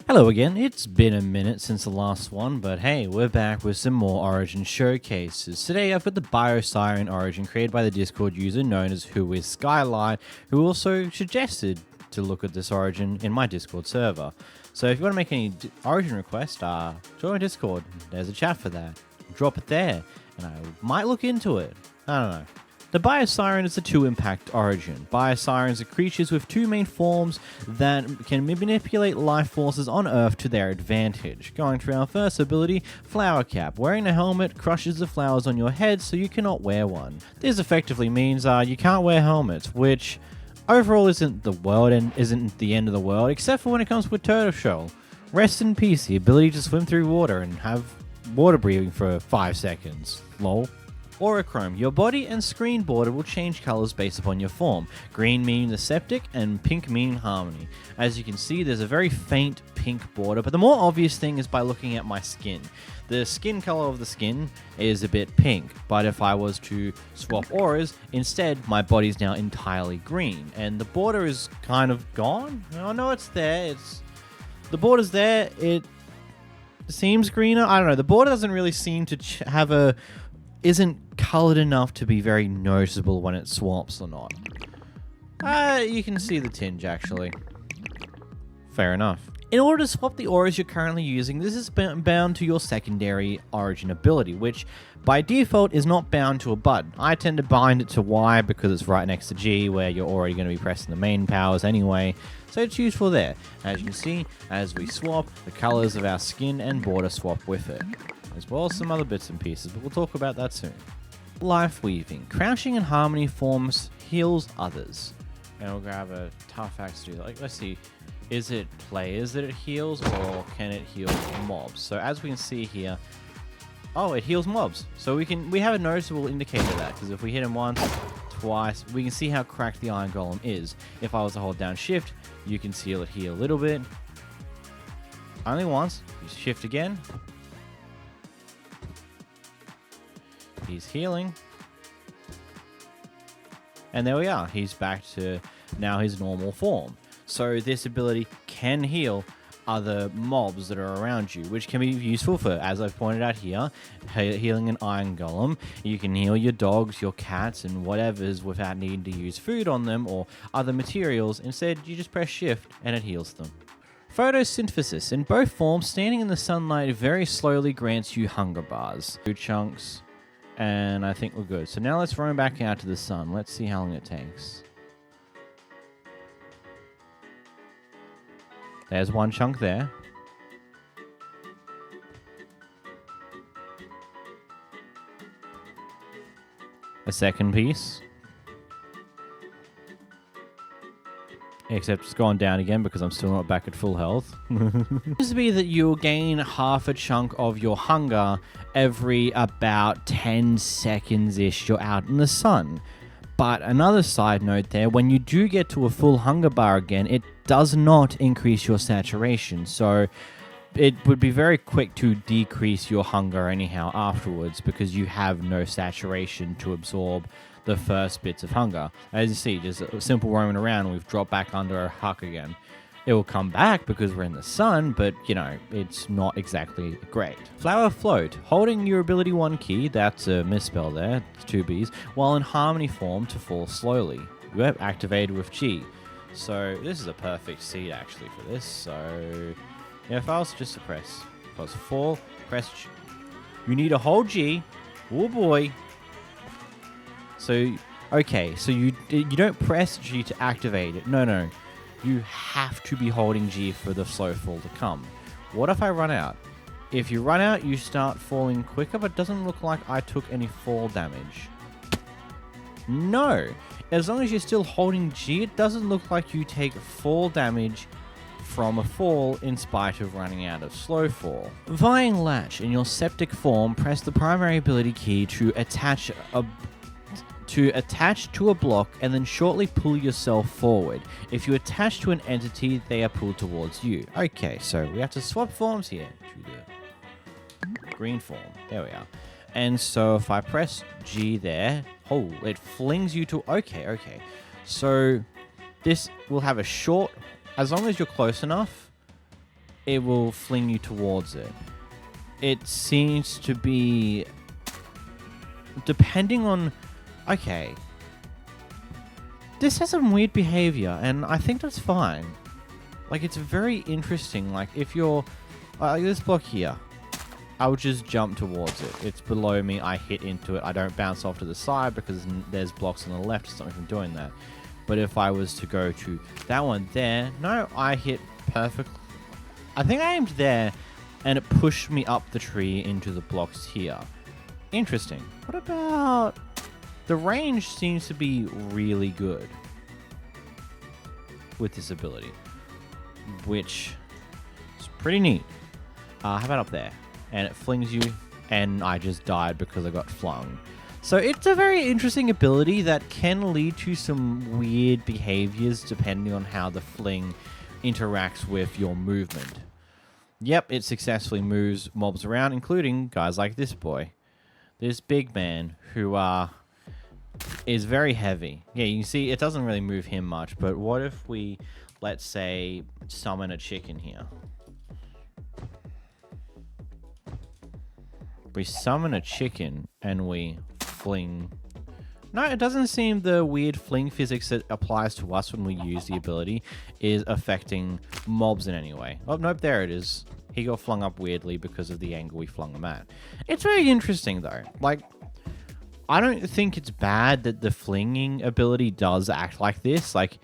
Hello again, it's been a minute since the last one, but hey, we're back with some more Origin showcases. Today I've got the Biosiren Origin created by the Discord user known as Who Is Skylight, who also suggested to look at this Origin in my Discord server. So if you want to make any Origin requests, join my Discord. There's a chat for that. Drop it there, and I might look into it. I don't know. The Biosiren is a 2-impact origin. Biosirens are creatures with two main forms that can manipulate life forces on Earth to their advantage. Going through our first ability, Flower Cap. Wearing a helmet crushes the flowers on your head so you cannot wear one. This effectively means you can't wear helmets, which overall isn't the end of the world, except for when it comes with Turtle Shell. Rest in peace, the ability to swim through water and have water breathing for 5 seconds. Lol. Aurachrome. Your body and screen border will change colors based upon your form. Green meaning the Septic and pink meaning Harmony. As you can see, there's a very faint pink border, but the more obvious thing is by looking at my skin. The skin color of the skin is a bit pink, but if I was to swap auras, instead my body's now entirely green, and the border is kind of gone. Oh no, it's there. The border's there. It seems greener. I don't know. The border doesn't really seem to isn't colored enough to be very noticeable when it swaps or not. You can see the tinge, actually. Fair enough. In order to swap the auras you're currently using, this is bound to your secondary origin ability, which by default is not bound to a button. I tend to bind it to Y because it's right next to G, where you're already going to be pressing the main powers anyway, so it's useful there. As you can see, as we swap, the colors of our skin and border swap with it, as well as some other bits and pieces, but we'll talk about that soon. Life Weaving. Crouching in Harmony forms heals others. And we'll grab a tough axe to do that. Let's see. Is it players that it heals, or can it heal mobs? So as we can see here, it heals mobs. So we have a noticeable indicator of that, because if we hit him once, twice, we can see how cracked the Iron Golem is. If I was to hold down shift, you can see it heal a little bit. Only once. You shift again. He's healing. And there we are. He's back to now his normal form. So this ability can heal other mobs that are around you, which can be useful for, as I've pointed out here, healing an Iron Golem. You can heal your dogs, your cats, and whatever's without needing to use food on them or other materials. Instead, you just press shift and it heals them. Photosynthesis. In both forms, standing in the sunlight very slowly grants you hunger bars. 2 chunks. And I think we're good. So now let's run back out to the sun. Let's see how long it takes. There's 1 chunk there. A second piece. Except it's gone down again because I'm still not back at full health. It seems to be that you'll gain half a chunk of your hunger every about 10 seconds-ish you're out in the sun. But another side note there, when you do get to a full hunger bar again, it does not increase your saturation. So it would be very quick to decrease your hunger anyhow afterwards, because you have no saturation to absorb the first bits of hunger. As you see, just a simple roaming around, we've dropped back under our huck again. It will come back because we're in the sun, but, you know, it's not exactly great. Flower Float. Holding your ability 1 key, that's a misspell there, it's 2 Bs, while in Harmony form to fall slowly. You have activated with G. So this is a perfect seed actually for this. So yeah, if I was just to press fall, press G. You need to hold G. Oh boy. So, okay, so you don't press G to activate it. No. You have to be holding G for the slow fall to come. What if I run out? If you run out, you start falling quicker, but it doesn't look like I took any fall damage. No. As long as you're still holding G, it doesn't look like you take fall damage from a fall in spite of running out of slow fall. Vying Latch. In your Septic form, press the primary ability key to attach to a block and then shortly pull yourself forward. If you attach to an entity, they are pulled towards you. Okay, so we have to swap forms here to the green form. There we are. And so if I press G there, it flings you to... Okay. So this will have a short... As long as you're close enough, it will fling you towards it. It seems to be... depending on... Okay. This has some weird behavior, and I think that's fine. Like, it's very interesting. Like, if you're... this block here, I would just jump towards it. It's below me. I hit into it. I don't bounce off to the side because there's blocks on the left to stop me from doing that. But if I was to go to that one there... No, I hit perfect. I think I aimed there, and it pushed me up the tree into the blocks here. Interesting. What about... the range seems to be really good with this ability, which is pretty neat. How about up there? And it flings you, and I just died because I got flung. So it's a very interesting ability that can lead to some weird behaviors depending on how the fling interacts with your movement. Yep, it successfully moves mobs around, including guys like this boy. This big man who is very heavy. Yeah, you can see it doesn't really move him much, but what if we, let's say, summon a chicken here? We summon a chicken and we fling... No, it doesn't seem the weird fling physics that applies to us when we use the ability is affecting mobs in any way. Oh, nope, there it is. He got flung up weirdly because of the angle we flung him at. It's very interesting, though. Like, I don't think it's bad that the flinging ability does act like this. Like...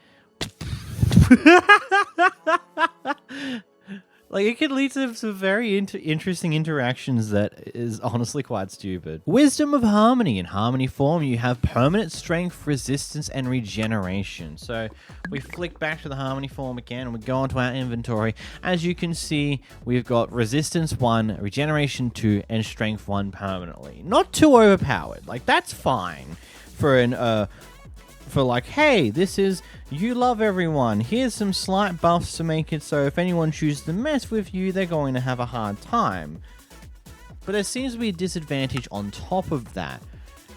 like, it can lead to some very interesting interactions that is honestly quite stupid. Wisdom of Harmony. In Harmony form, you have permanent strength, resistance, and regeneration. So, we flick back to the Harmony form again, and we go onto our inventory. As you can see, we've got Resistance 1, Regeneration 2, and Strength 1 permanently. Not too overpowered. Like, that's fine for an... for like, hey, this is, you love everyone. Here's some slight buffs to make it so if anyone chooses to mess with you, they're going to have a hard time. But there seems to be a disadvantage on top of that.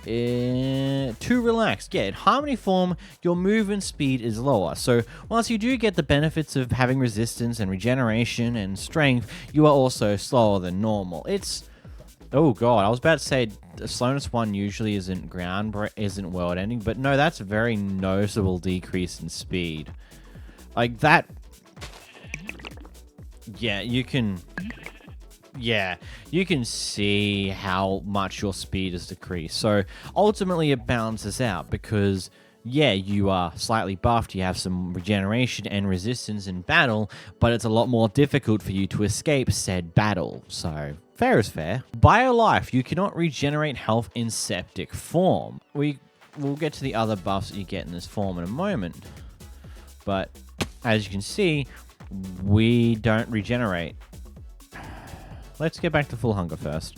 Too relaxed. Yeah, in Harmony form, your movement speed is lower. So whilst you do get the benefits of having resistance and regeneration and strength, you are also slower than normal. It's... oh god, I was about to say slowness 1 usually isn't isn't world ending, but no, that's a very noticeable decrease in speed. Like that... yeah, you can... yeah, you can see how much your speed has decreased. So ultimately it balances out because... yeah, you are slightly buffed, you have some regeneration and resistance in battle, but it's a lot more difficult for you to escape said battle, so fair is fair. Biolife, you cannot regenerate health in Septic form. We'll get to the other buffs that you get in this form in a moment, but as you can see, we don't regenerate. Let's get back to full hunger first.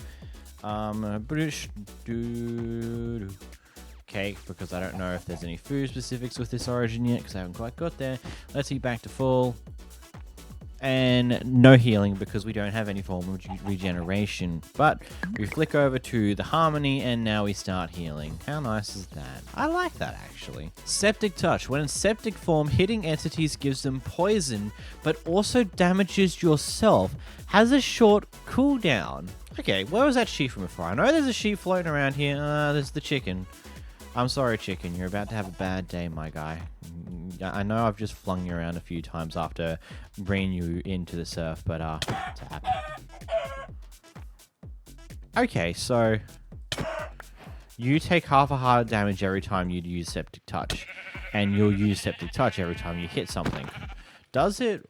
Cake, because I don't know if there's any food specifics with this origin yet, because I haven't quite got there. Let's eat back to full. And no healing, because we don't have any form of regeneration. But we flick over to the Harmony, and now we start healing. How nice is that? I like that, actually. Septic Touch. When in Septic form, hitting entities gives them poison, but also damages yourself. Has a short cooldown. Okay, where was that sheep from before? I know there's a sheep floating around here. There's the chicken. I'm sorry, chicken. You're about to have a bad day, my guy. I know I've just flung you around a few times after bringing you into the surf, but, tap. Okay, so... you take half a heart damage every time you use Septic Touch. And you'll use Septic Touch every time you hit something. Does it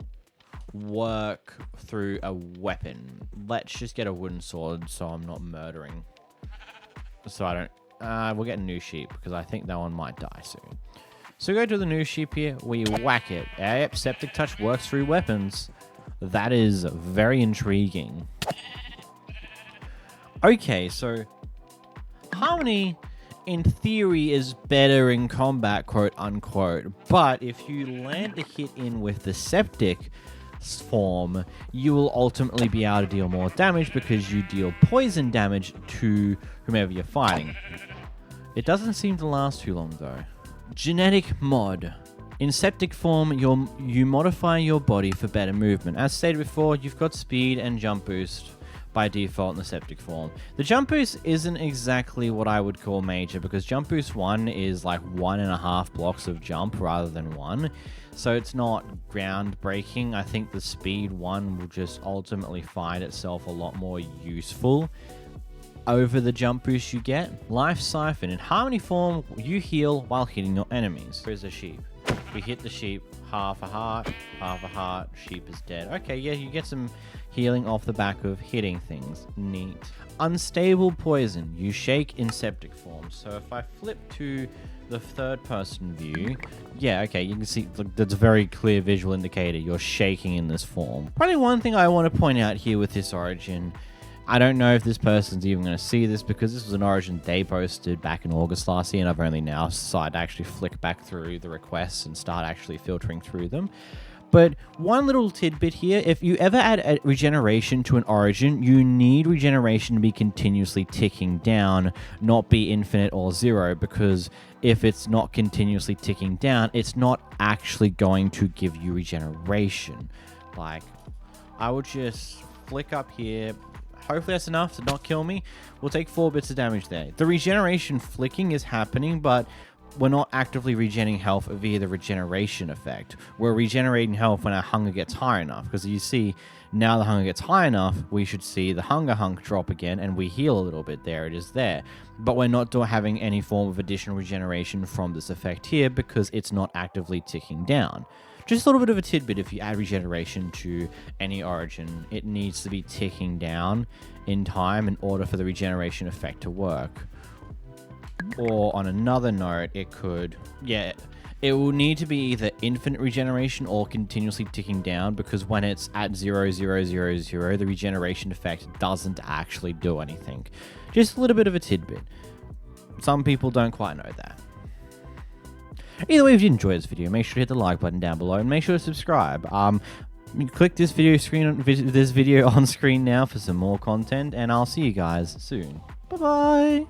work through a weapon? Let's just get a wooden sword so I'm not murdering. So I don't... we'll get a new sheep, because I think that one might die soon. So go to the new sheep here, we whack it. Yep, Septic Touch works through weapons. That is very intriguing. Okay, so... Harmony, in theory, is better in combat, quote unquote. But if you land a hit in with the Septic form, you will ultimately be able to deal more damage because you deal poison damage to whomever you're fighting. It doesn't seem to last too long though. Genetic mod. In septic form, you modify your body for better movement. As stated before, you've got speed and jump boost by default in the septic form. The jump boost isn't exactly what I would call major, because jump boost 1 is like 1.5 blocks of jump rather than 1. So it's not groundbreaking. I think the speed 1 will just ultimately find itself a lot more useful over the jump boost you get. Life siphon. In harmony form, you heal while hitting your enemies. Here's a sheep. We hit the sheep, half a heart, sheep is dead. Okay, yeah, you get some healing off the back of hitting things. Neat. Unstable poison. You shake in septic form. So if I flip to the third person view, yeah, okay, you can see that's a very clear visual indicator. You're shaking in this form. Probably one thing I want to point out here with this origin, I don't know if this person's even going to see this, because this was an origin they posted back in August last year, and I've only now decided to actually flick back through the requests and start actually filtering through them. But one little tidbit here, if you ever add a regeneration to an origin, you need regeneration to be continuously ticking down, not be infinite or 0, because if it's not continuously ticking down, it's not actually going to give you regeneration. Like, I would just flick up here. Hopefully that's enough to not kill me. We'll take 4 bits of damage there. The regeneration flicking is happening, but we're not actively regenerating health via the regeneration effect. We're regenerating health when our hunger gets high enough, because you see, now the hunger gets high enough, we should see the hunger hunk drop again, and we heal a little bit. There it is there. But we're not having any form of additional regeneration from this effect here, because it's not actively ticking down. Just a little bit of a tidbit, if you add regeneration to any origin, it needs to be ticking down in time in order for the regeneration effect to work. Or on another note, it could, yeah, it will need to be either infinite regeneration or continuously ticking down, because when it's at 0, 0, 0, 0, the regeneration effect doesn't actually do anything. Just a little bit of a tidbit. Some people don't quite know that. Either way, if you enjoyed this video, make sure to hit the like button down below and make sure to subscribe. Click this video on screen now for some more content, and I'll see you guys soon. Bye bye.